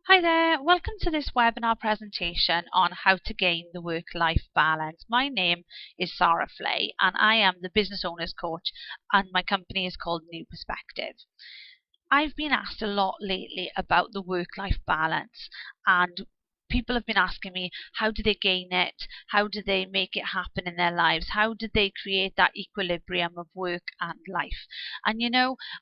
Hi there, welcome to this webinar presentation on how to gain the work-life balance. My name is Sara Flay and I am the business owner's coach and my company is called New Perspective. I've been asked a lot lately about the work-life balance, and people have been asking me, how do they gain it? How do they make it happen in their lives? How do they create that equilibrium of work and life? And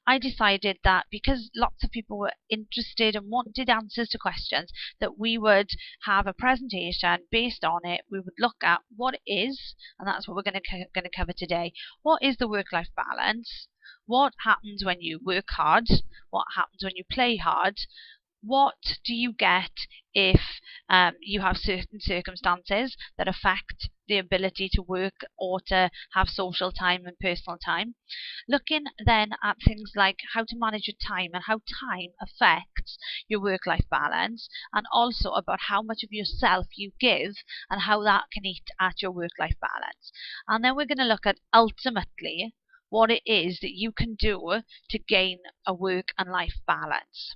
I decided that because lots of people were interested and wanted answers to questions, that we would have a presentation based on it. We would look at what it is, and that's what we're going to cover today. What is the work-life balance? What happens when you work hard? What happens when you play hard? What do you get if you have certain circumstances that affect the ability to work or to have social time and personal time? Looking then at things like how to manage your time and how time affects your work-life balance, and also about how much of yourself you give and how that can eat at your work-life balance. And then we're going to look at ultimately what it is that you can do to gain a work and life balance.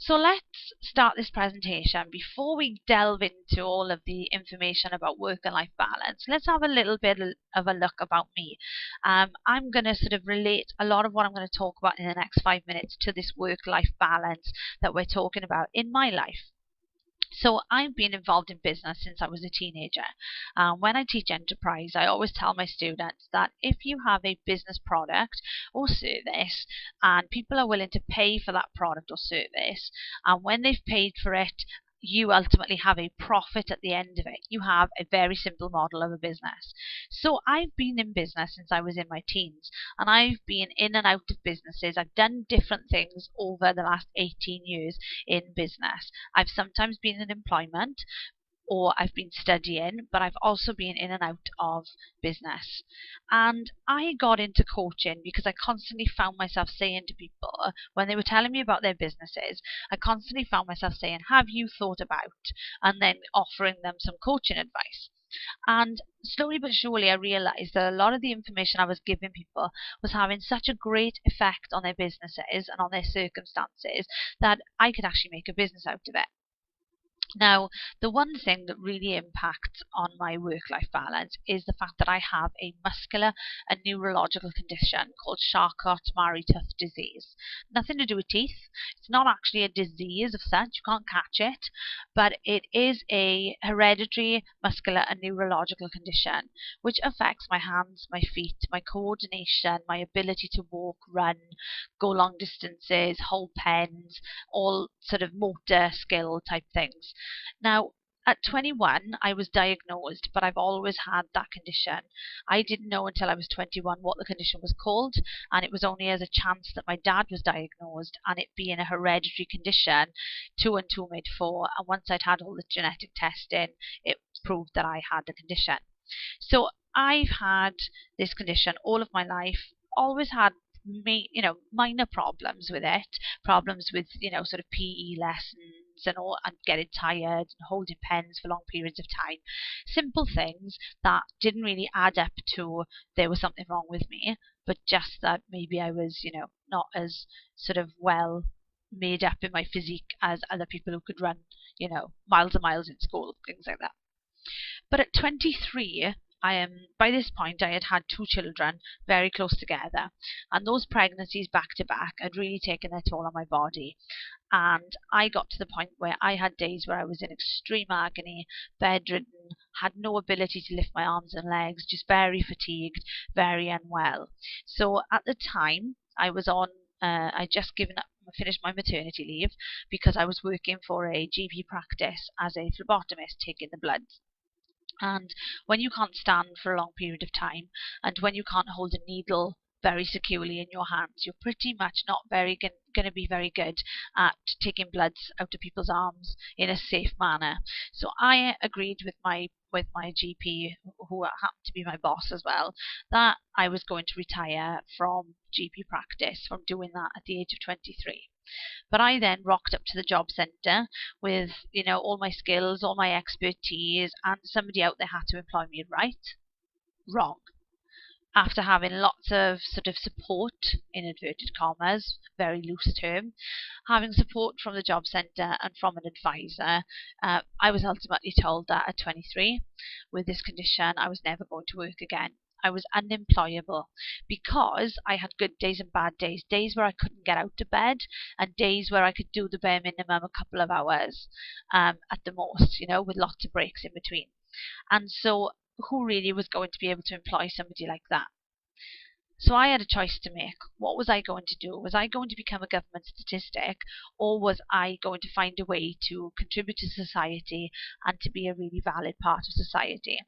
So let's start this presentation. Before we delve into all of the information about work and life balance, let's have a little bit of a look about me. I'm going to sort of relate a lot of what I'm going to talk about in the next 5 minutes to this work-life balance that we're talking about in my life. So I've been involved in business since I was a teenager. When I teach enterprise, I always tell my students that if you have a business product or service and people are willing to pay for that product or service, and when they've paid for it, you ultimately have a profit at the end of it. You have a very simple model of a business. So I've been in business since I was in my teens, and I've been in and out of businesses. I've done different things over the last 18 years in business. I've sometimes been in employment, or I've been studying, but I've also been in and out of business. And I got into coaching because I constantly found myself saying to people, when they were telling me about their businesses, I constantly found myself saying, have you thought about? And then offering them some coaching advice. And slowly but surely I realized that a lot of the information I was giving people was having such a great effect on their businesses and on their circumstances that I could actually make a business out of it. Now, the one thing that really impacts on my work-life balance is the fact that I have a muscular and neurological condition called Charcot-Marie-Tooth disease. Nothing to do with teeth. It's not actually a disease of such. You can't catch it, but it is a hereditary muscular and neurological condition which affects my hands, my feet, my coordination, my ability to walk, run, go long distances, hold pens, all sort of motor skill type things. Now, at 21, I was diagnosed, but I've always had that condition. I didn't know until I was 21 what the condition was called, and it was only as a chance that my dad was diagnosed, and it being a hereditary condition, 2 and 2 made 4, and once I'd had all the genetic testing, it proved that I had the condition. So I've had this condition all of my life, always had minor problems with it, problems with sort of PE lessons and all, and getting tired and holding pens for long periods of time. Simple things that didn't really add up to there was something wrong with me, but just that maybe I was not as sort of well made up in my physique as other people who could run miles and miles in school, things like that. But at 23, by this point I had had 2 children very close together, and those pregnancies back to back had really taken their toll on my body. And I got to the point where I had days where I was in extreme agony, bedridden, had no ability to lift my arms and legs, just very fatigued, very unwell. So at the time I was on I'd just finished my maternity leave because I was working for a GP practice as a phlebotomist taking the blood. And when you can't stand for a long period of time, and when you can't hold a needle very securely in your hands, you're pretty much not very going to be very good at taking bloods out of people's arms in a safe manner. So I agreed with my GP, who happened to be my boss as well, that I was going to retire from GP practice, from doing that at the age of 23. But I then rocked up to the job centre with, all my skills, all my expertise, and somebody out there had to employ me. Right? Wrong. after having lots of sort of support, in inverted commas, very loose term, having support from the job centre and from an advisor, I was ultimately told that at 23, with this condition, I was never going to work again. I was unemployable because I had good days and bad days, days where I couldn't get out of bed and days where I could do the bare minimum, a couple of hours at the most, with lots of breaks in between. And so who really was going to be able to employ somebody like that? So I had a choice to make. What was I going to do? Was I going to become a government statistic, or was I going to find a way to contribute to society and to be a really valid part of society?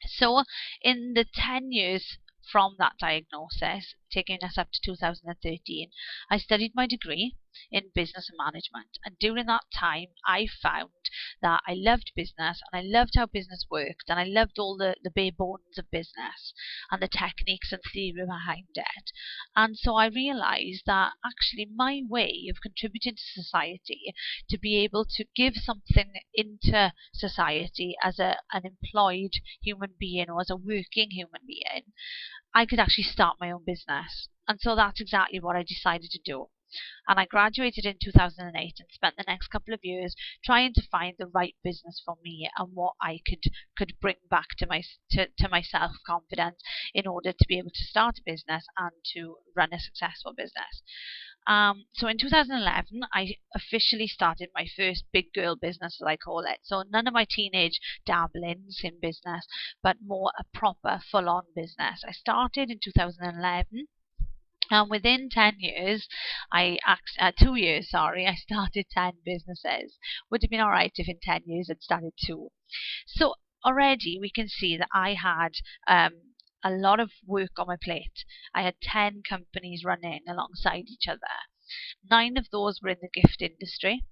So in the 10 years from that diagnosis, taking us up to 2013, I studied my degree in business and management. And during that time, I found that I loved business and I loved how business worked and I loved all the bare bones of business and the techniques and theory behind it. And so I realized that actually my way of contributing to society, to be able to give something into society as an employed human being or as a working human being, I could actually start my own business. And so that's exactly what I decided to do. And I graduated in 2008 and spent the next couple of years trying to find the right business for me and what I could bring back to my self confidence in order to be able to start a business and to run a successful business. So in 2011, I officially started my first big girl business, as I call it. So none of my teenage dabblings in business, but more a proper full-on business. I started in 2011. And within 10 years, 2 years, sorry, I started 10 businesses. Would have been all right if in 10 years I'd started 2. So already we can see that I had a lot of work on my plate. I had 10 companies running alongside each other. 9 of those were in the gift industry.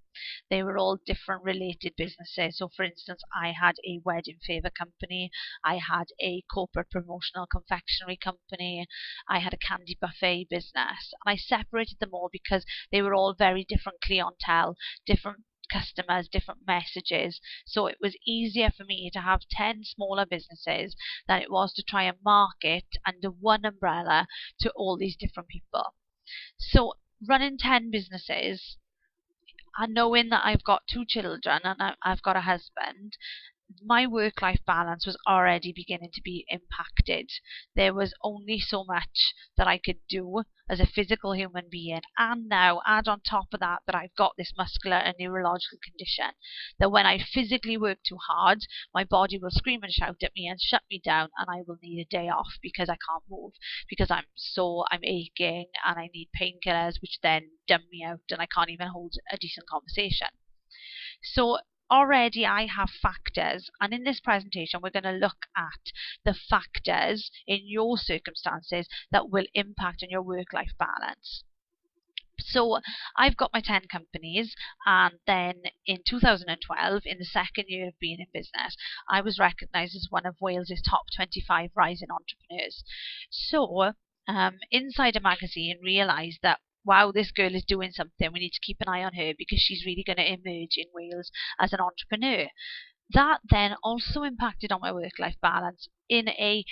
They were all different related businesses. So for instance, I had a wedding favour company, I had a corporate promotional confectionery company, I had a candy buffet business, and I separated them all because they were all very different clientele, different customers, different messages. So it was easier for me to have 10 smaller businesses than it was to try and market under one umbrella to all these different people. So running 10 businesses and knowing that I've got 2 children and I've got a husband, my work-life balance was already beginning to be impacted. There was only so much that I could do as a physical human being, and now add on top of that I've got this muscular and neurological condition, that when I physically work too hard, my body will scream and shout at me and shut me down, and I will need a day off because I can't move, because I'm aching and I need painkillers, which then dumb me out and I can't even hold a decent conversation. So already I have factors, and in this presentation we're going to look at the factors in your circumstances that will impact on your work-life balance. So I've got my 10 companies, and then in 2012, in the second year of being in business, I was recognised as one of Wales's top 25 rising entrepreneurs. So Insider magazine realised that, wow, this girl is doing something. We need to keep an eye on her because she's really going to emerge in Wales as an entrepreneur. That then also impacted on my work-life balance in a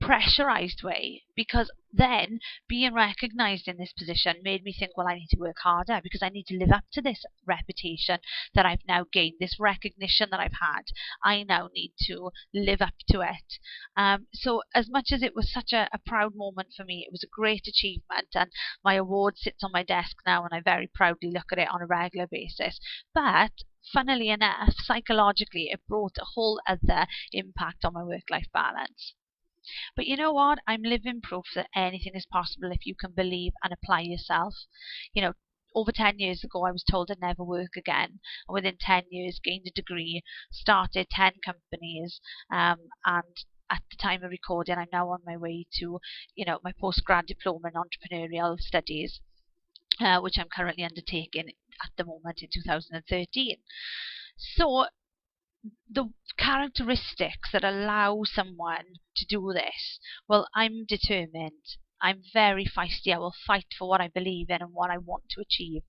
pressurized way, because then being recognized in this position made me think, well, I need to work harder because I need to live up to this reputation that I've now gained, this recognition that I've had. I now need to live up to it. So as much as it was such a proud moment for me, it was a great achievement, and my award sits on my desk now and I very proudly look at it on a regular basis. But funnily enough, psychologically, it brought a whole other impact on my work-life balance. But you know what? I'm living proof that anything is possible if you can believe and apply yourself. Over 10 years ago, I was told I'd never work again. And within 10 years, gained a degree, started 10 companies, and at the time of recording, I'm now on my way to, my postgrad diploma in entrepreneurial studies, which I'm currently undertaking at the moment in 2013. So the characteristics that allow someone to do this, well, I'm determined. I'm very feisty. I will fight for what I believe in and what I want to achieve.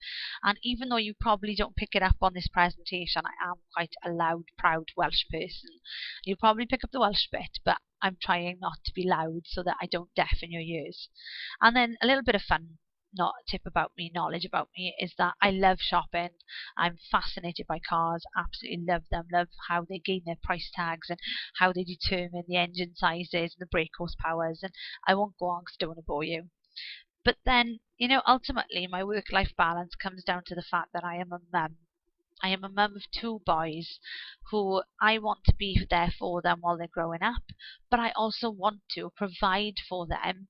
And even though you probably don't pick it up on this presentation, I am quite a loud, proud Welsh person. You'll probably pick up the Welsh bit, but I'm trying not to be loud so that I don't deafen your ears. And then a little bit of fun not tip about me, knowledge about me, is that I love shopping. I'm fascinated by cars, absolutely love them, love how they gain their price tags and how they determine the engine sizes and the brake horsepowers, and I won't go on because I don't want to bore you. But then, ultimately my work-life balance comes down to the fact that I am a mum. I am a mum of two boys who I want to be there for them while they're growing up, but I also want to provide for them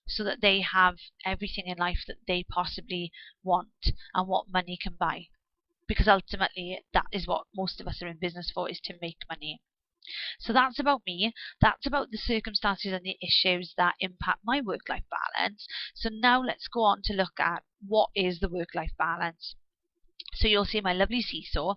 so that they have everything in life that they possibly want and what money can buy. Because ultimately, that is what most of us are in business for, is to make money. So that's about me. That's about the circumstances and the issues that impact my work-life balance. So now let's go on to look at what is the work-life balance. So you'll see my lovely seesaw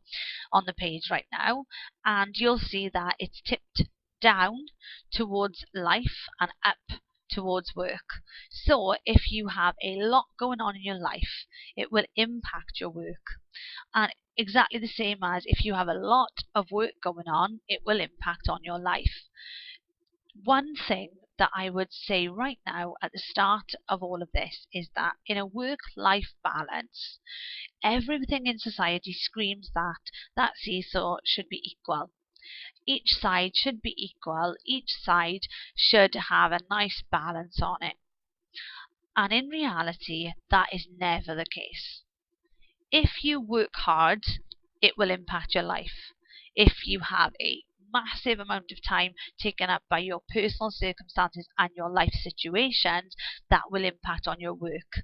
on the page right now, and you'll see that it's tipped down towards life and up towards work. So if you have a lot going on in your life, it will impact your work. And exactly the same as if you have a lot of work going on, it will impact on your life. One thing that I would say right now at the start of all of this is that in a work-life balance, everything in society screams that that seesaw should be equal. Each side should be equal. Each side should have a nice balance on it. And in reality, that is never the case. If you work hard, it will impact your life. If you have a massive amount of time taken up by your personal circumstances and your life situations, that will impact on your work.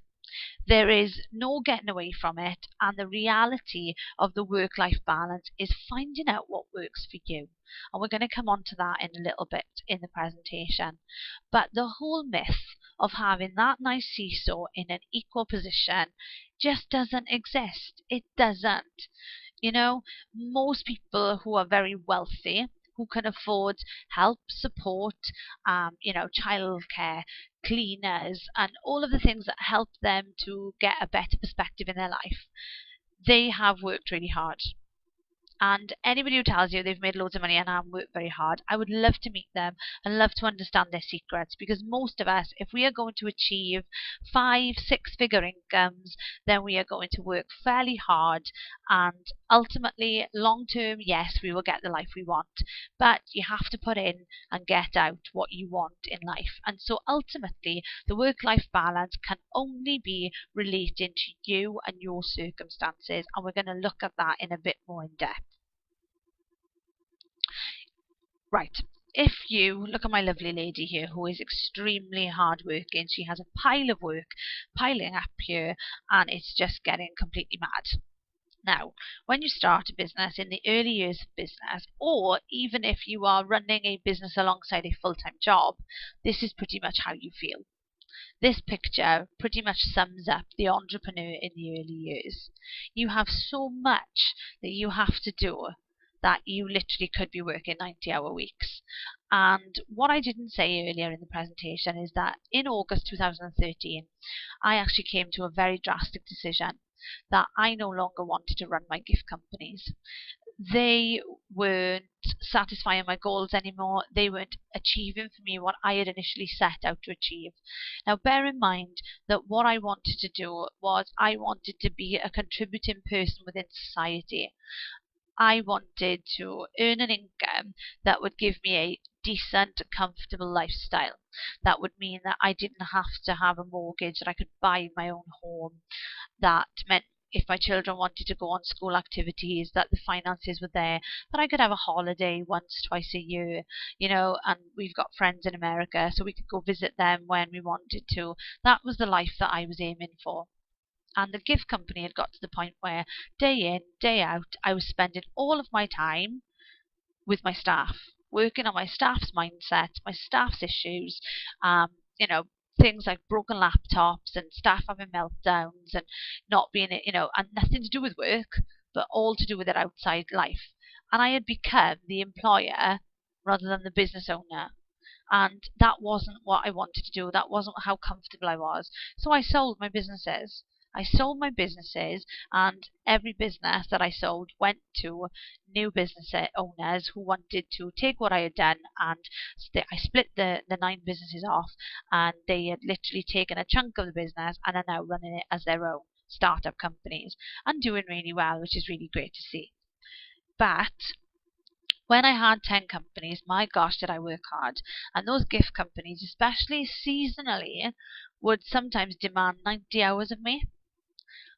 There is no getting away from it, and the reality of the work-life balance is finding out what works for you. And we're going to come on to that in a little bit in the presentation. But the whole myth of having that nice seesaw in an equal position just doesn't exist. It doesn't. Most people who are very wealthy, who can afford help, support, childcare, cleaners, and all of the things that help them to get a better perspective in their life, they have worked really hard. And anybody who tells you they've made loads of money and haven't worked very hard, I would love to meet them and love to understand their secrets. Because most of us, if we are going to achieve 5-6 figure incomes, then we are going to work fairly hard, and ultimately, long term, yes, we will get the life we want. But you have to put in and get out what you want in life. And so ultimately, the work-life balance can only be relating to you and your circumstances. And we're going to look at that in a bit more in depth. Right, if you look at my lovely lady here who is extremely hardworking, she has a pile of work piling up here, and it's just getting completely mad. Now, when you start a business, in the early years of business, or even if you are running a business alongside a full-time job, this is pretty much how you feel. This picture pretty much sums up the entrepreneur in the early years. You have so much that you have to do that you literally could be working 90-hour weeks. And what I didn't say earlier in the presentation is that in August 2013, I actually came to a very drastic decision that I no longer wanted to run my gift companies. They weren't satisfying my goals anymore. They weren't achieving for me what I had initially set out to achieve. Now, bear in mind that what I wanted to do was I wanted to be a contributing person within society. I wanted to earn an income that would give me a decent, comfortable lifestyle. That would mean that I didn't have to have a mortgage, that I could buy my own home. That meant if my children wanted to go on school activities, that the finances were there, that I could have a holiday once, twice a year, and we've got friends in America, so we could go visit them when we wanted to. That was the life that I was aiming for. And the gift company had got to the point where day in, day out, I was spending all of my time with my staff, working on my staff's mindset, my staff's issues, things like broken laptops and staff having meltdowns and not being, and nothing to do with work, but all to do with their outside life. And I had become the employer rather than the business owner. And that wasn't what I wanted to do. That wasn't how comfortable I was. So I sold my businesses. I sold my businesses, and every business that I sold went to new business owners who wanted to take what I had done, and I split the 9 businesses off, and they had literally taken a chunk of the business and are now running it as their own startup companies and doing really well, which is really great to see. But when I had 10 companies, my gosh, did I work hard. And those gift companies, especially seasonally, would sometimes demand 90 hours of me.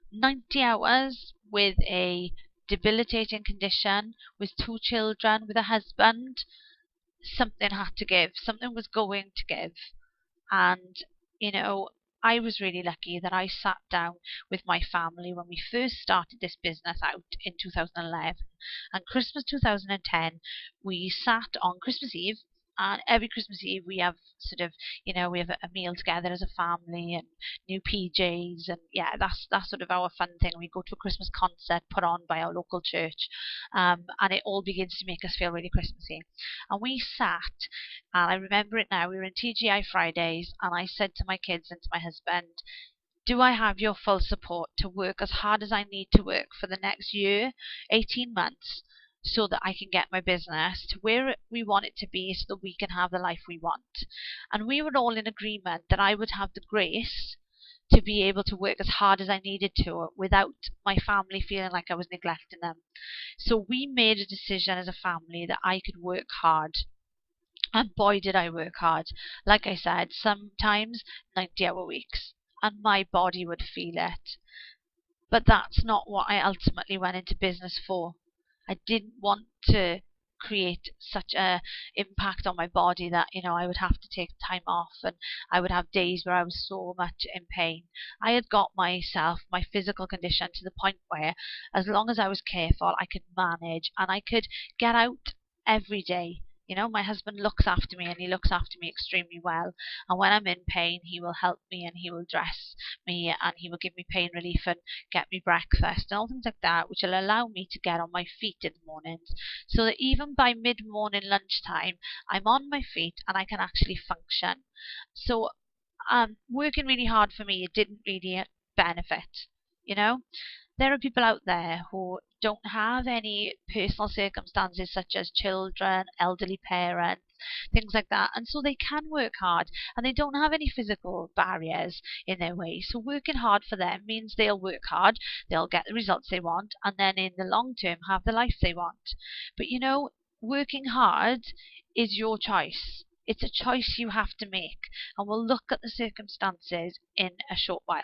90 hours with a debilitating condition, with 2 children, with a husband. Something had to give. Something was going to give. And, you know, I was really lucky that I sat down with my family when we first started this business out in 2011. And Christmas 2010, we sat on Christmas Eve, and every Christmas Eve we have sort of, we have a meal together as a family and new PJs, and yeah, that's sort of our fun thing. We go to a Christmas concert put on by our local church, and it all begins to make us feel really Christmassy. And we sat, and I remember it now, we were in TGI Fridays, and I said to my kids and to my husband, do I have your full support to work as hard as I need to work for the next year, 18 months, so that I can get my business to where we want it to be so that we can have the life we want? And we were all in agreement that I would have the grace to be able to work as hard as I needed to without my family feeling like I was neglecting them. So we made a decision as a family that I could work hard. And boy, did I work hard. Like I said, sometimes 90-hour weeks. And my body would feel it. But that's not what I ultimately went into business for. I didn't want to create such a impact on my body that, I would have to take time off, and I would have days where I was so much in pain. I had got myself, my physical condition, to the point where as long as I was careful, I could manage and I could get out every day. My husband looks after me, and he looks after me extremely well. And when I'm in pain, he will help me, and he will dress me, and he will give me pain relief and get me breakfast and all things like that, which will allow me to get on my feet in the mornings, so that even by mid-morning lunchtime, I'm on my feet and I can actually function. So working really hard for me, it didn't really benefit. There are people out there who don't have any personal circumstances such as children, elderly parents, things like that, and so they can work hard and they don't have any physical barriers in their way. So working hard for them means they'll work hard, they'll get the results they want, and then in the long term have the life they want. But working hard is your choice. It's a choice you have to make, and we'll look at the circumstances in a short while.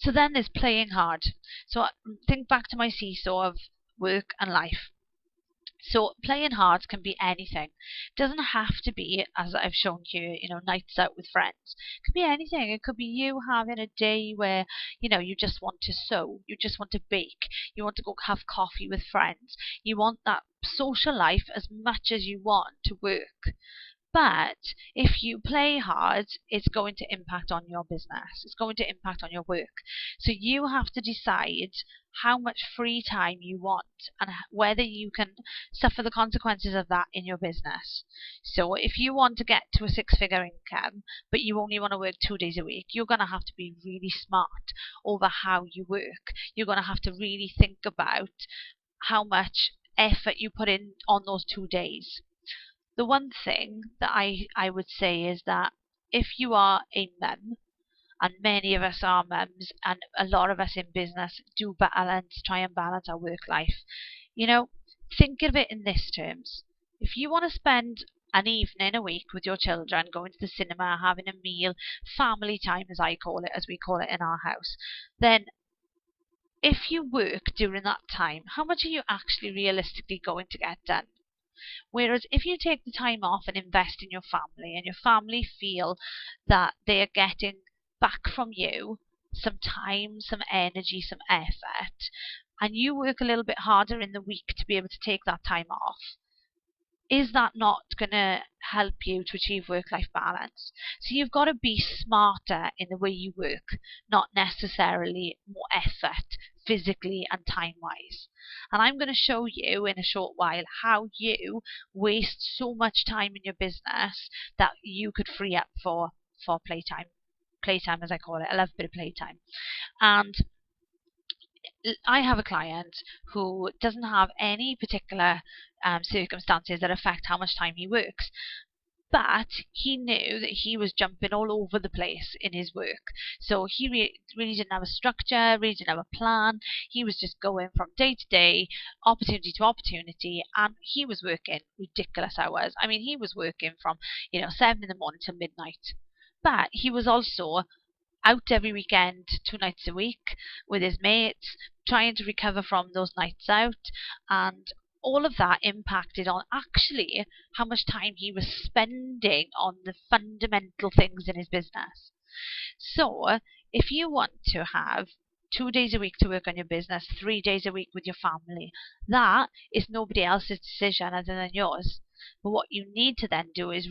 So then there's playing hard. So think back to my seesaw of work and life. So playing hard can be anything. It doesn't have to be, as I've shown here, nights out with friends. It could be anything. It could be you having a day where, you just want to sew, you just want to bake, you want to go have coffee with friends. You want that social life as much as you want to work. But if you play hard, it's going to impact on your business. It's going to impact on your work. So you have to decide how much free time you want and whether you can suffer the consequences of that in your business. So if you want to get to a 6-figure income, but you only want to work 2 days a week, you're going to have to be really smart over how you work. You're going to have to really think about how much effort you put in on those 2 days. The one thing that I would say is that if you are a mum, and many of us are mums, and a lot of us in business do try and balance our work life, think of it in this terms. If you want to spend an evening a week with your children, going to the cinema, having a meal, family time as we call it in our house, then if you work during that time, how much are you actually realistically going to get done? Whereas if you take the time off and invest in your family, and your family feel that they are getting back from you some time, some energy, some effort, and you work a little bit harder in the week to be able to take that time off, is that not going to help you to achieve work-life balance? So you've got to be smarter in the way you work, not necessarily more effort physically and time-wise. And I'm going to show you in a short while how you waste so much time in your business that you could free up for playtime. Playtime, as I call it. I love a bit of playtime. And I have a client who doesn't have any particular circumstances that affect how much time he works. But he knew that he was jumping all over the place in his work. So he really didn't have a structure, really didn't have a plan. He was just going from day to day, opportunity to opportunity, and he was working ridiculous hours. I mean, he was working from 7 in the morning till midnight. But he was also out every weekend, 2 nights a week with his mates, trying to recover from those nights out, and all of that impacted on actually how much time he was spending on the fundamental things in his business. So if you want to have 2 days a week to work on your business, 3 days a week with your family, that is nobody else's decision other than yours. But what you need to then do is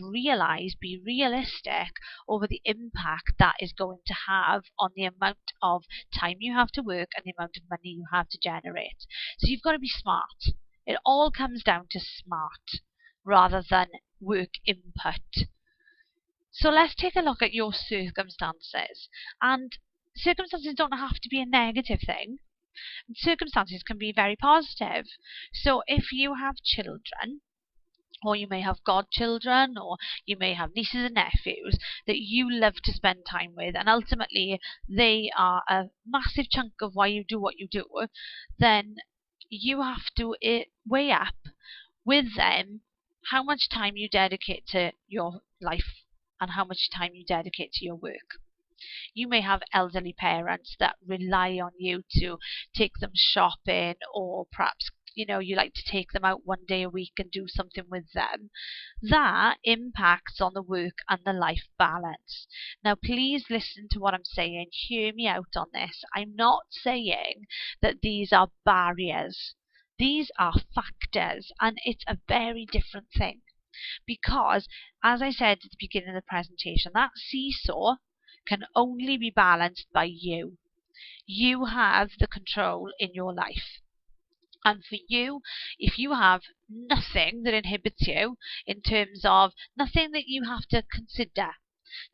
be realistic over the impact that is going to have on the amount of time you have to work and the amount of money you have to generate. So you've got to be smart. It all comes down to smart rather than work input. So let's take a look at your circumstances. And circumstances don't have to be a negative thing. Circumstances can be very positive. So if you have children, or you may have godchildren, or you may have nieces and nephews that you love to spend time with, and ultimately they are a massive chunk of why you do what you do, then you have to weigh up with them how much time you dedicate to your life and how much time you dedicate to your work. You may have elderly parents that rely on you to take them shopping, or perhaps you like to take them out 1 day a week and do something with them. That impacts on the work and the life balance. Now please listen to what I'm saying. Hear me out on this. I'm not saying that these are barriers. These are factors, and it's a very different thing. Because, as I said at the beginning of the presentation, that seesaw can only be balanced by you. You have the control in your life. And for you, if you have nothing that inhibits you, in terms of nothing that you have to consider,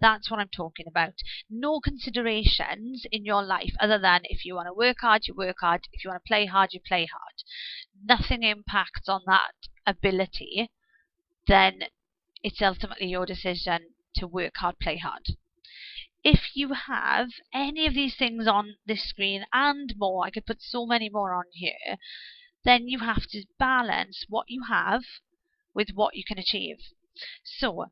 that's what I'm talking about. No considerations in your life other than if you want to work hard, you work hard. If you want to play hard, you play hard. Nothing impacts on that ability, then it's ultimately your decision to work hard, play hard. If you have any of these things on this screen and more, I could put so many more on here, then you have to balance what you have with what you can achieve. So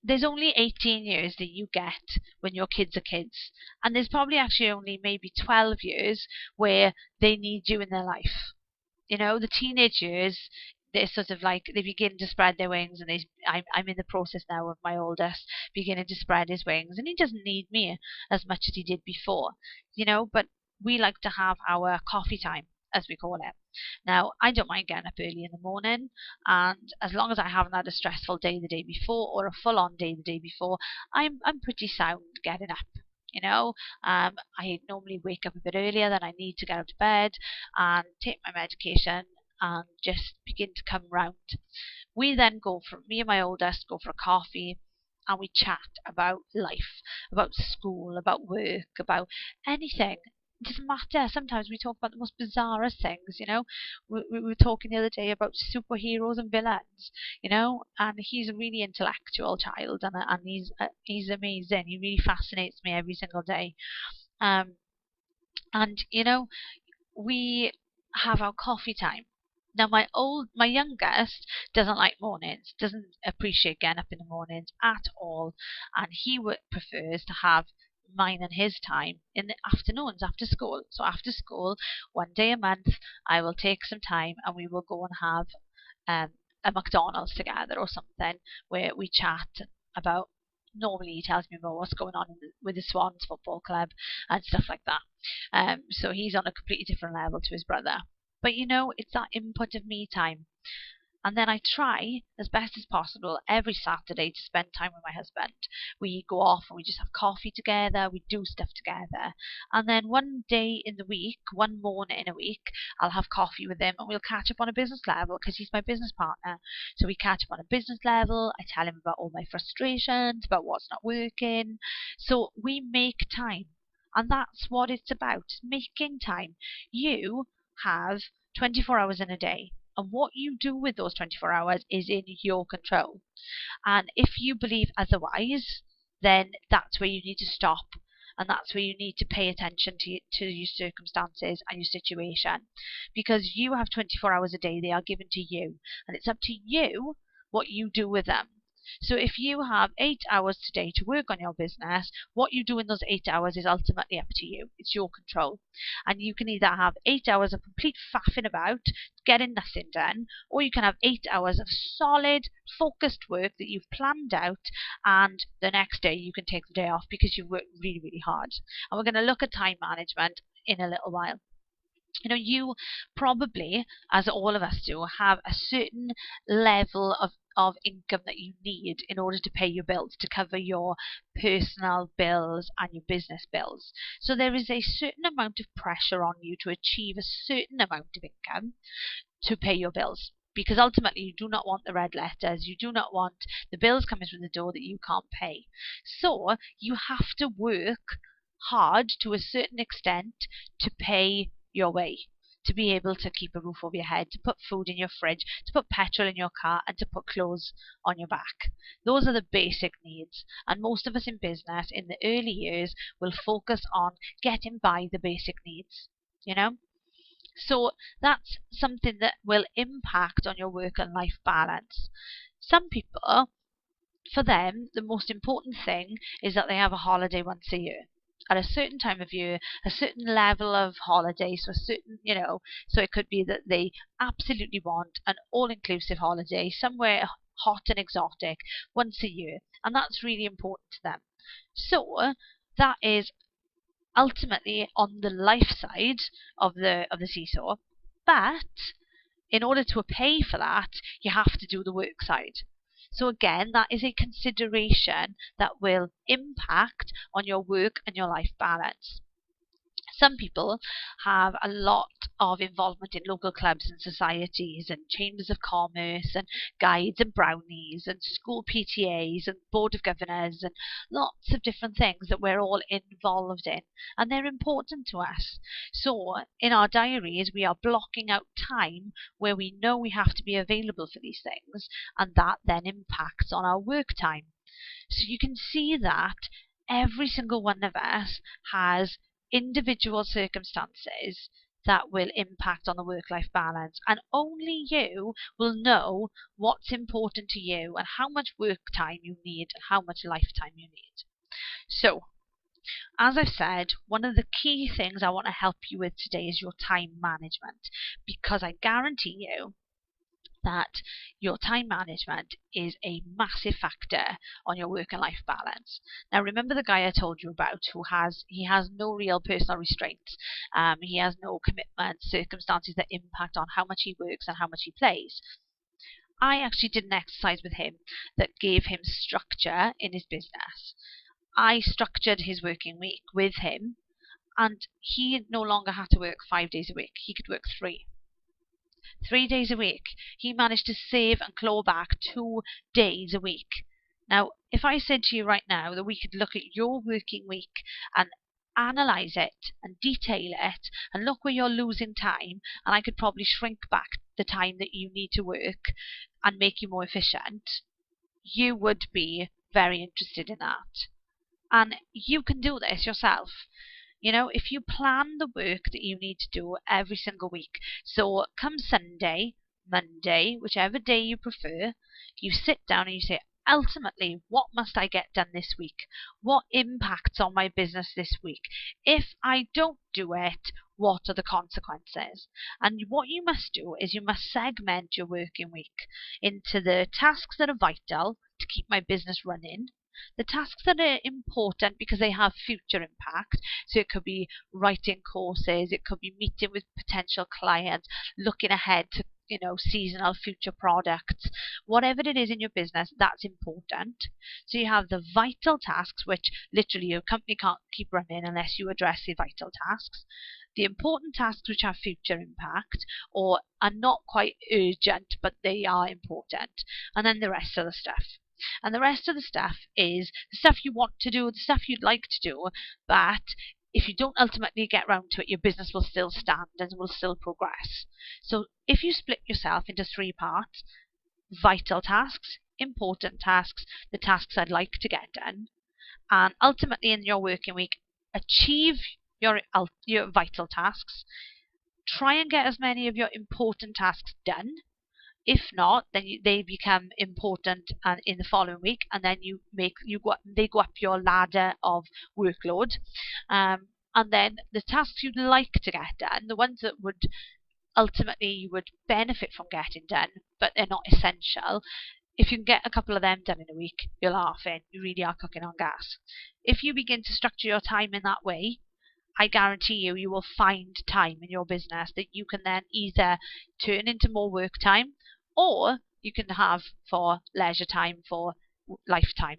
there's only 18 years that you get when your kids are kids, and there's probably actually only maybe 12 years where they need you in their life. The teenage years, they're sort of like, they begin to spread their wings, and I'm in the process now of my oldest beginning to spread his wings, and he doesn't need me as much as he did before, but we like to have our coffee time, as we call it. Now, I don't mind getting up early in the morning, and as long as I haven't had a stressful day the day before or a full-on day the day before, I'm pretty sound getting up. I normally wake up a bit earlier than I need to get out of bed and take my medication and just begin to come round. We then me and my oldest go for a coffee, and we chat about life, about school, about work, about anything. It doesn't matter. Sometimes we talk about the most bizarre things, We were talking the other day about superheroes and villains, and he's a really intellectual child, and he's amazing. He really fascinates me every single day. And, we have our coffee time. Now, my youngest doesn't like mornings, doesn't appreciate getting up in the mornings at all, and he prefers to have mine and his time in the afternoons after school. So after school, 1 day a month, I will take some time and we will go and have a McDonald's together or something, where we chat about. Normally he tells me about what's going on with the Swans football club and stuff like that. So he's on a completely different level to his brother. But it's that input of me time. And then I try as best as possible every Saturday to spend time with my husband. We go off and we just have coffee together, we do stuff together. And then one day in the week, one morning in a week, I'll have coffee with him and we'll catch up on a business level because he's my business partner. So we catch up on a business level. I tell him about all my frustrations, about what's not working. So we make time. And that's what it's about, making time. You have 24 hours in a day. And what you do with those 24 hours is in your control. And if you believe otherwise, then that's where you need to stop. And that's where you need to pay attention to your circumstances and your situation. Because you have 24 hours a day, they are given to you. And it's up to you what you do with them. So if you have 8 hours today to work on your business, what you do in those 8 hours is ultimately up to you. It's your control. And you can either have 8 hours of complete faffing about, getting nothing done, or you can have 8 hours of solid, focused work that you've planned out, and the next day you can take the day off because you've worked really, really hard. And we're going to look at time management in a little while. You know, you probably, as all of us do, have a certain level of income that you need in order to pay your bills, to cover your personal bills and your business bills. So there is a certain amount of pressure on you to achieve a certain amount of income to pay your bills. Because ultimately you do not want the red letters, you do not want the bills coming through the door that you can't pay. So you have to work hard to a certain extent to pay your way, to be able to keep a roof over your head, to put food in your fridge, to put petrol in your car, and to put clothes on your back. Those are the basic needs. And most of us in business in the early years will focus on getting by the basic needs, you know? So that's something that will impact on your work and life balance. Some people, for them, the most important thing is that they have a holiday once a year. At a certain time of year, a certain level of holiday, so a certain, so it could be that they absolutely want an all-inclusive holiday somewhere hot and exotic once a year, and that's really important to them. So that is ultimately on the life side of the seesaw, but in order to pay for that, you have to do the work side. So again, that is a consideration that will impact on your work and your life balance. Some people have a lot of involvement in local clubs and societies and chambers of commerce and guides and brownies and school PTAs and board of governors and lots of different things that we're all involved in, and they're important to us. So in our diaries we are blocking out time where we know we have to be available for these things, and that then impacts on our work time. So you can see that every single one of us has individual circumstances that will impact on the work-life balance, and only you will know what's important to you and how much work time you need and how much lifetime you need. So as I've said, one of the key things I want to help you with today is your time management, because I guarantee you that your time management is a massive factor on your work and life balance. Now remember the guy I told you about he has no real personal restraints. He has no commitments, circumstances that impact on how much he works and how much he plays. I actually did an exercise with him that gave him structure in his business. I structured his working week with him, and he no longer had to work 5 days a week. He could work 3 days a week. He managed to save and claw back 2 days a week. Now, if I said to you right now that we could look at your working week and analyze it and detail it and look where you're losing time, and I could probably shrink back the time that you need to work and make you more efficient, you would be very interested in that. And you can do this yourself. If you plan the work that you need to do every single week, so come Sunday, Monday, whichever day you prefer, you sit down and you say, ultimately, what must I get done this week? What impacts on my business this week? If I don't do it, what are the consequences? And what you must do is you must segment your working week into the tasks that are vital to keep my business running, the tasks that are important because they have future impact. So it could be writing courses, it could be meeting with potential clients, looking ahead seasonal future products, whatever it is in your business, that's important. So you have the vital tasks, which literally your company can't keep running unless you address the vital tasks. The important tasks which have future impact or are not quite urgent, but they are important. And then the rest of the stuff. And the rest of the stuff is the stuff you want to do, the stuff you'd like to do, but if you don't ultimately get round to it, your business will still stand and will still progress. So if you split yourself into 3 parts, vital tasks, important tasks, the tasks I'd like to get done, and ultimately in your working week, achieve your vital tasks, try and get as many of your important tasks done. If not, then they become important and in the following week, and then they go up your ladder of workload. And then the tasks you'd like to get done, the ones that would ultimately you would benefit from getting done, but they're not essential. If you can get a couple of them done in a week, you're laughing. You really are cooking on gas. If you begin to structure your time in that way, I guarantee you will find time in your business that you can then either turn into more work time, or you can have for leisure time, for lifetime.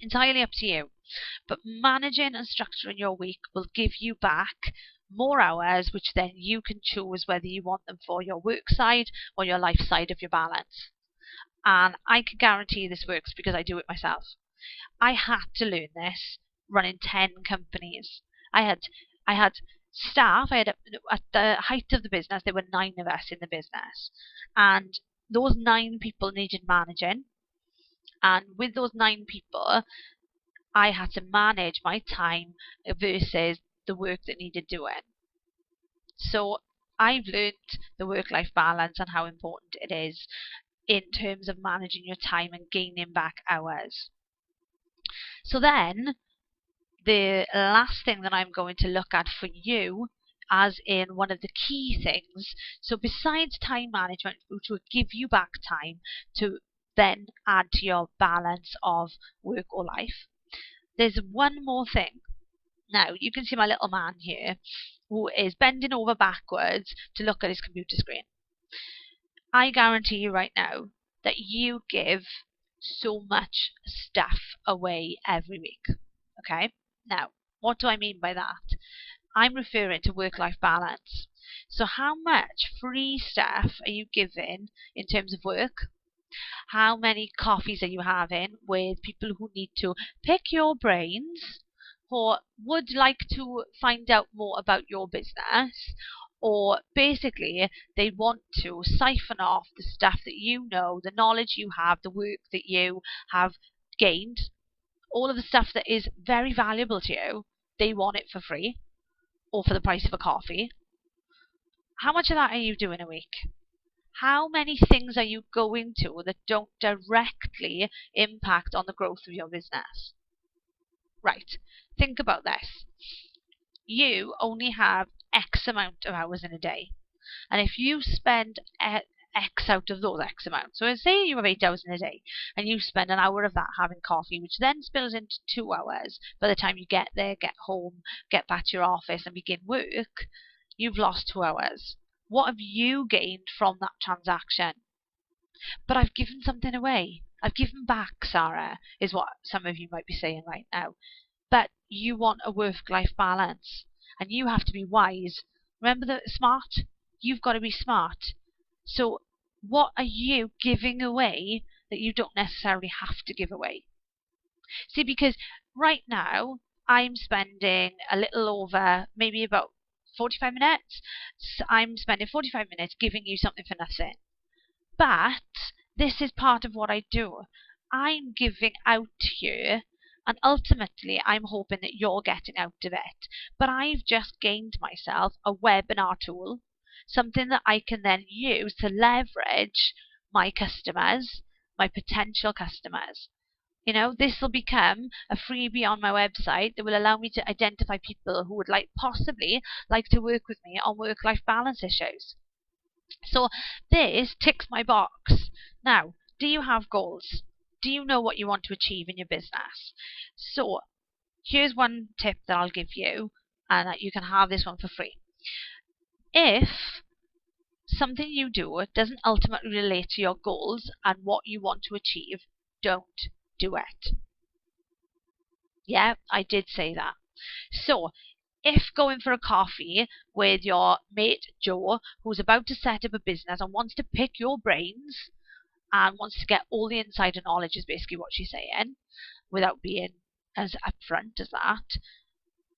Entirely up to you. But managing and structuring your week will give you back more hours, which then you can choose whether you want them for your work side or your life side of your balance. And I can guarantee this works because I do it myself. I had to learn this running 10 companies. I had staff. At the height of the business, there were 9 of us in the business, and those 9 people needed managing. And with those 9 people, I had to manage my time versus the work that needed doing. So I've learned the work-life balance and how important it is in terms of managing your time and gaining back hours. So then, the last thing that I'm going to look at for you, as in one of the key things, so besides time management, which will give you back time to then add to your balance of work or life, there's one more thing. Now, you can see my little man here who is bending over backwards to look at his computer screen. I guarantee you right now that you give so much stuff away every week. Okay? Now, what do I mean by that? I'm referring to work-life balance. So how much free stuff are you giving in terms of work? How many coffees are you having with people who need to pick your brains, or would like to find out more about your business, or basically they want to siphon off the stuff that you know, the knowledge you have, the work that you have gained, all of the stuff that is very valuable to you, they want it for free or for the price of a coffee. How much of that are you doing a week? How many things are you going to that don't directly impact on the growth of your business? Right, think about this. You only have X amount of hours in a day. And if you spend X out of those X amount, so say you have 8 hours in a day, and you spend an hour of that having coffee, which then spills into 2 hours by the time you get there, get home, get back to your office and begin work, you've lost 2 hours. What have you gained from that transaction? But I've given something away. I've given back, Sarah, is what some of you might be saying right now. But you want a work-life balance, and you have to be wise. Remember the smart? You've got to be smart. So what are you giving away that you don't necessarily have to give away? See, because right now I'm spending a little over, maybe about 45 minutes. So I'm spending 45 minutes giving you something for nothing. But this is part of what I do. I'm giving out to you, and ultimately I'm hoping that you're getting out of it. But I've just gained myself a webinar tool, something that I can then use to leverage my customers, my potential customers. This will become a freebie on my website that will allow me to identify people who would possibly like to work with me on work-life balance issues. So this ticks my box. Now, do you have goals? Do you know what you want to achieve in your business? So here's one tip that I'll give you, and you can have this one for free. If something you do doesn't ultimately relate to your goals and what you want to achieve, don't do it. Yeah, I did say that. So, if going for a coffee with your mate Joe, who's about to set up a business and wants to pick your brains and wants to get all the insider knowledge, is basically what she's saying, without being as upfront as that,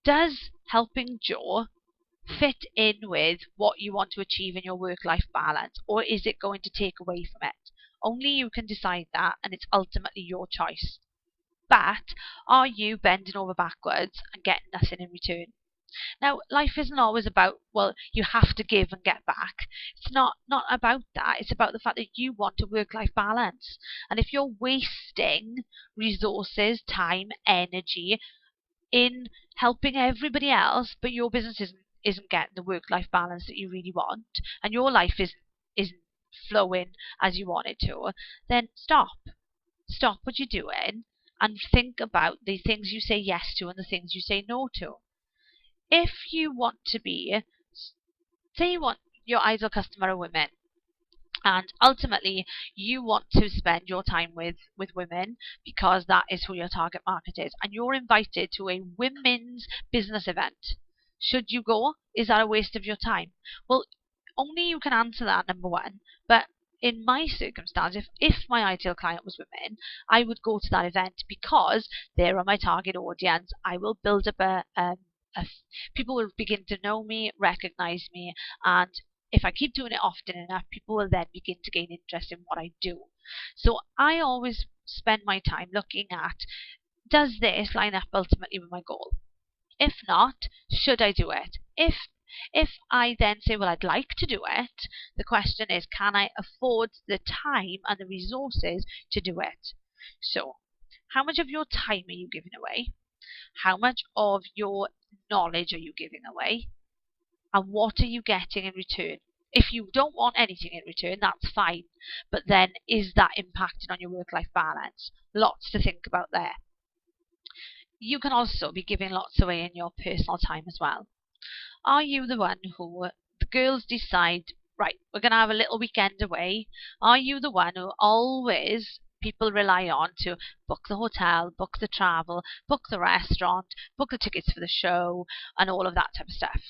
does helping Joe fit in with what you want to achieve in your work-life balance, or is it going to take away from it? Only you can decide that, and it's ultimately your choice. But are you bending over backwards and getting nothing in return? Now, life isn't always about, well, you have to give and get back. It's not about that. It's about the fact that you want a work-life balance. And if you're wasting resources, time, energy in helping everybody else, but your business isn't getting the work-life balance that you really want, and your life isn't flowing as you want it to, then stop. Stop what you're doing and think about the things you say yes to and the things you say no to. If you want to be, say you want your ideal customer are women, and ultimately you want to spend your time with women because that is who your target market is, and you're invited to a women's business event, should you go? Is that a waste of your time? Well, only you can answer that, number one. But in my circumstance, if my ideal client was women, I would go to that event because they are my target audience. I will build up people will begin to know me, recognize me, and if I keep doing it often enough, people will then begin to gain interest in what I do. So I always spend my time looking at, does this line up ultimately with my goal? If not, should I do it? If I then say, well, I'd like to do it, the question is, can I afford the time and the resources to do it? So, how much of your time are you giving away? How much of your knowledge are you giving away? And what are you getting in return? If you don't want anything in return, that's fine. But then, is that impacting on your work-life balance? Lots to think about there. You can also be giving lots away in your personal time as well. Are you the one who the girls decide, right, we're going to have a little weekend away? Are you the one who always people rely on to book the hotel, book the travel, book the restaurant, book the tickets for the show, and all of that type of stuff?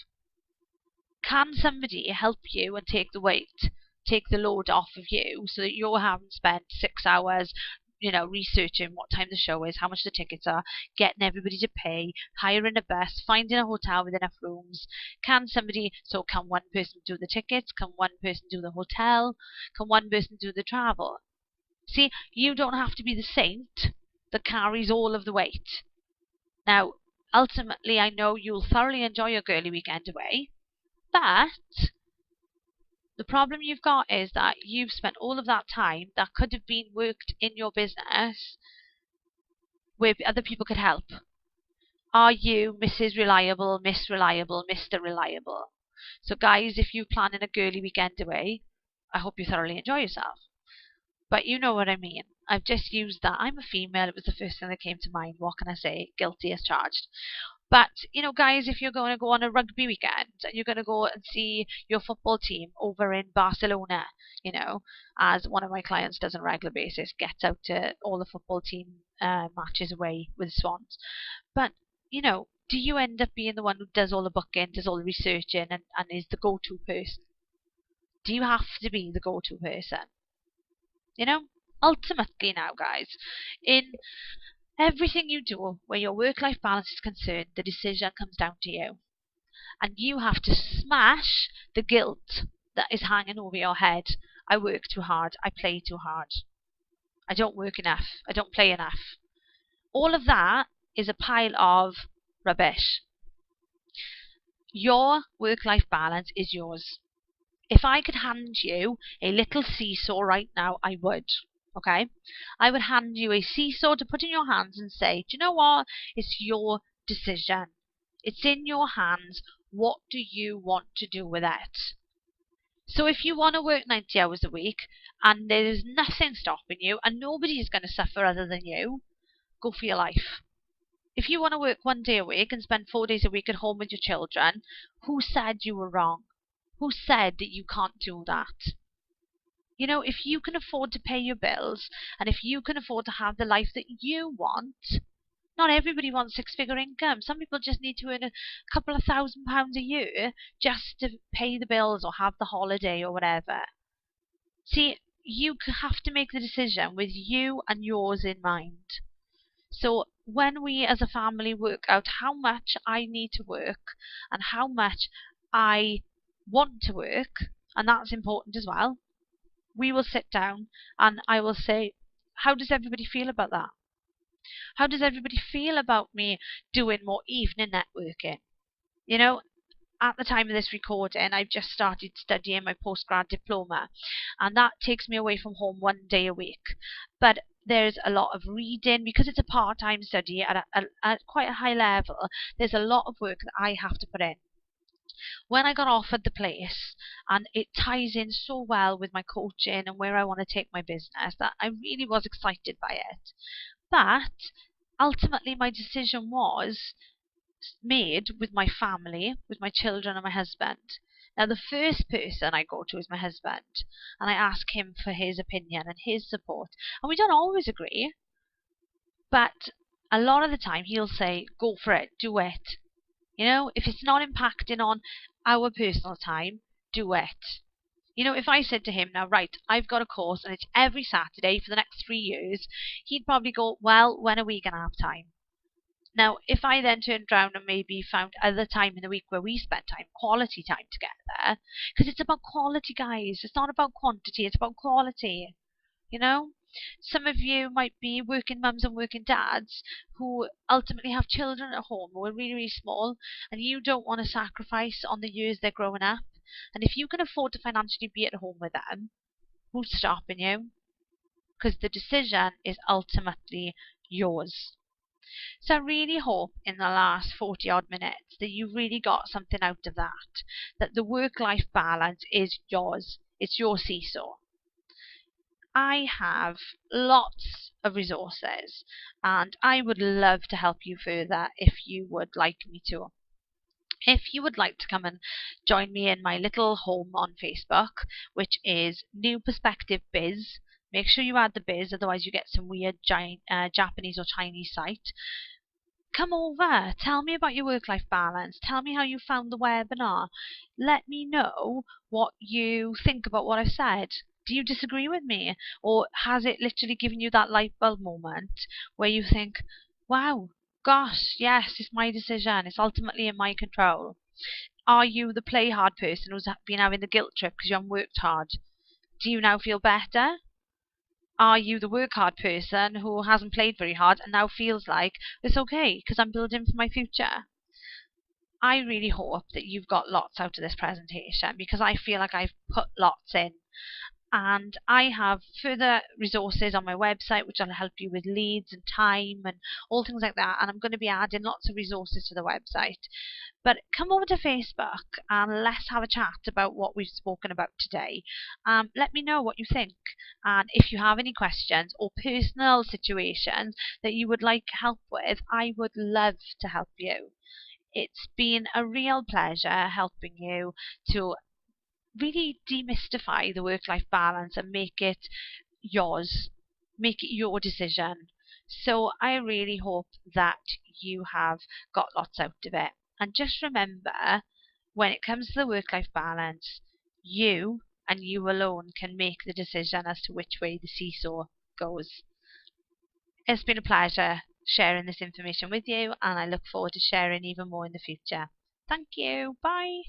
Can somebody help you and take the weight, take the load off of you so that you haven't spent 6 hours, researching what time the show is, how much the tickets are, getting everybody to pay, hiring a bus, finding a hotel with enough rooms? Can one person do the tickets? Can one person do the hotel? Can one person do the travel? See, you don't have to be the saint that carries all of the weight. Now, ultimately, I know you'll thoroughly enjoy your girly weekend away, but the problem you've got is that you've spent all of that time that could have been worked in your business where other people could help. Are you Mrs. Reliable, Miss Reliable, Mr. Reliable? So guys, if you're planning a girly weekend away, I hope you thoroughly enjoy yourself. But you know what I mean. I've just used that. I'm a female. It was the first thing that came to mind. What can I say? Guilty as charged. But, guys, if you're going to go on a rugby weekend and you're going to go and see your football team over in Barcelona, as one of my clients does on a regular basis, gets out to all the football team matches away with Swans. But, do you end up being the one who does all the booking, does all the researching, and is the go-to person? Do you have to be the go-to person? Ultimately now, guys, in everything you do where your work-life balance is concerned, the decision comes down to you. And you have to smash the guilt that is hanging over your head. I work too hard. I play too hard. I don't work enough. I don't play enough. All of that is a pile of rubbish. Your work-life balance is yours. If I could hand you a little seesaw right now, I would. Okay? I would hand you a seesaw to put in your hands and say, do you know what? It's your decision. It's in your hands. What do you want to do with it? So if you want to work 90 hours a week and there's nothing stopping you and nobody is going to suffer other than you, go for your life. If you want to work 1 day a week and spend 4 days a week at home with your children, who said you were wrong? Who said that you can't do that? You know, if you can afford to pay your bills and if you can afford to have the life that you want, not everybody wants six-figure income. Some people just need to earn a couple of £1,000 a year just to pay the bills or have the holiday or whatever. See, you have to make the decision with you and yours in mind. So when we as a family work out how much I need to work and how much I want to work, and that's important as well, we will sit down and I will say, how does everybody feel about that? How does everybody feel about me doing more evening networking? You know, at the time of this recording, I've just started studying my postgrad diploma, and that takes me away from home 1 day a week. But there's a lot of reading because it's a part-time study at quite a high level. There's a lot of work that I have to put in. When I got offered the place, and it ties in so well with my coaching and where I want to take my business, that I really was excited by it. But ultimately, my decision was made with my family, with my children and my husband. Now, the first person I go to is my husband, and I ask him for his opinion and his support. And we don't always agree, but a lot of the time he'll say, go for it, do it. You know, if it's not impacting on our personal time, do it. You know, if I said to him, now, right, I've got a course and it's every Saturday for the next 3 years, he'd probably go, well, when are we going to have time? Now, if I then turned around and maybe found other time in the week where we spent time, quality time together, because it's about quality, guys. It's not about quantity, it's about quality. You know? Some of you might be working mums and working dads who ultimately have children at home who are really, really small, and you don't want to sacrifice on the years they're growing up. And if you can afford to financially be at home with them, who's stopping you? Because the decision is ultimately yours. So I really hope in the last 40 odd minutes that you've really got something out of that the work-life balance is yours. It's your seesaw. I have lots of resources and I would love to help you further if you would like me to. If you would like to come and join me in my little home on Facebook, which is New Perspective Biz, make sure you add the biz, otherwise you get some weird giant Japanese or Chinese site. Come over, tell me about your work-life balance, tell me how you found the webinar. Let me know what you think about what I've said. Do you disagree with me? Or has it literally given you that light bulb moment where you think, wow, gosh, yes, it's my decision. It's ultimately in my control. Are you the play hard person who's been having the guilt trip because you haven't worked hard? Do you now feel better? Are you the work hard person who hasn't played very hard and now feels like it's okay because I'm building for my future? I really hope that you've got lots out of this presentation because I feel like I've put lots in. And I have further resources on my website which will help you with leads and time and all things like that, and I'm going to be adding lots of resources to the website. But come over to Facebook and let's have a chat about what we've spoken about today. Let me know what you think, and if you have any questions or personal situations that you would like help with, I would love to help you. It's been a real pleasure helping you to really demystify the work-life balance and make it yours, make it your decision. So I really hope that you have got lots out of it. And just remember, when it comes to the work-life balance, you and you alone can make the decision as to which way the seesaw goes. It's been a pleasure sharing this information with you, and I look forward to sharing even more in the future. Thank you. Bye.